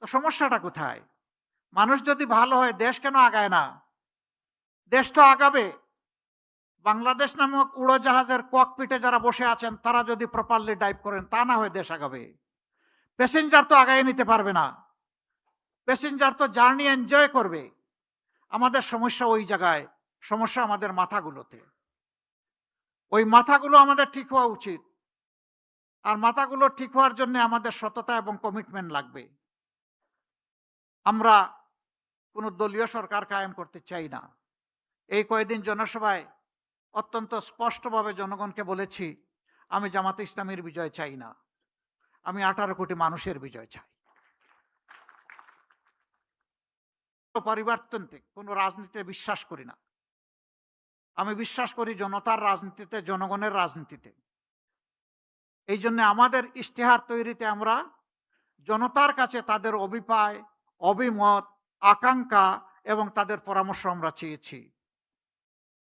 তো সমস্যাটা কোথায়? মানুষ যদি ভালো হয় দেশ কেন আগায় না? দেশ তো আগাবে। বাংলাদেশ নামক উড়োজাহাজের ককপিটে যারা বসে আছেন তারা যদি প্রপারলি ডাইভ করেন তা না হয়ে দেশ আগাবে। প্যাসেঞ্জার তো আগায় নিতে পারবে না। প্যাসেঞ্জার তো জার্নি এনজয় করবে। আমাদের সমস্যা ওই জায়গায়, সমস্যা আমাদের মাথাগুলোতে। ওই মাথাগুলো আমাদের ঠিক হওয়া উচিত। আর মাথাগুলো ঠিক হওয়ার জন্য আমাদের সততা এবং কমিটমেন্ট লাগবে। আমরা কোনো দলীয় সরকার কায়েম করতে চাই না। এই কয়েকদিন জনসভায় অত্যন্ত স্পষ্টভাবে জনগণকে বলেছি, আমি জামাতে ইসলামীর বিজয় চাই না। আমি 18 কোটি মানুষের বিজয় চাই। পরিবারতান্ত্রিক কোনো রাজনীতিতে বিশ্বাস করি না। আমি বিশ্বাস করি জনতার রাজনীতিতে, জনগণের রাজনীতিতে। এই জন্য আমাদের ইশতেহার তৈরিতে আমরা জনতার কাছে তাদের অভিপ্রায়, অভিমত, আকাঙ্ক্ষা এবং তাদের পরামর্শ আমরা চেয়েছি।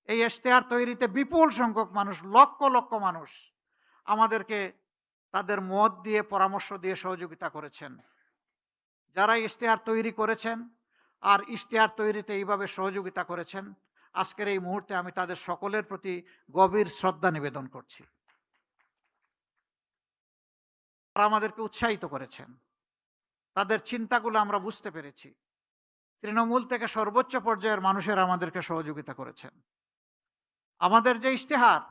এই ইশতেহার তৈরিতে বিপুল সংখ্যক মানুষ, লক্ষ লক্ষ মানুষ আমাদেরকে তাদের মত দিয়ে, পরামর্শ দিয়ে সহযোগিতা করেছেন। যারা ইশতেহার তৈরি করেছেন আর ইশতেহার তৈরিতে এইভাবে সহযোগিতা করেছেন, আজকের এই মুহূর্তে আমি তাদের সকলের প্রতি গভীর শ্রদ্ধা নিবেদন করছি। তারা আমাদেরকে উৎসাহিত করেছেন। তাদের চিন্তাগুলো আমরা বুঝতে পেরেছি। তৃণমূল থেকে সর্বোচ্চ পর্যায়ের মানুষেরা আমাদেরকে সহযোগিতা করেছেন। আমাদের যে ইশতেহার,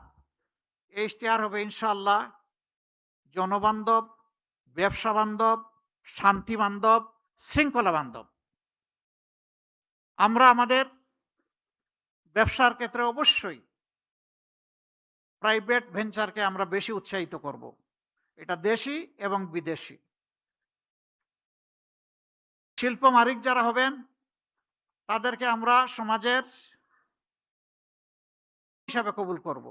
এই ইশতেহার হবে ইনশাআল্লাহ জনবান্ধব, ব্যবসা বান্ধব, শান্তি বান্ধব, শৃঙ্খলা বান্ধব। আমরা আমাদের ব্যবসার ক্ষেত্রে অবশ্যই প্রাইভেট ভেঞ্চারকে আমরা বেশি উৎসাহিত করব। এটা দেশি এবং বিদেশি। শিল্প মালিক যারা হবেন তাদেরকে আমরা সমাজের হিসাবে কবুল করব।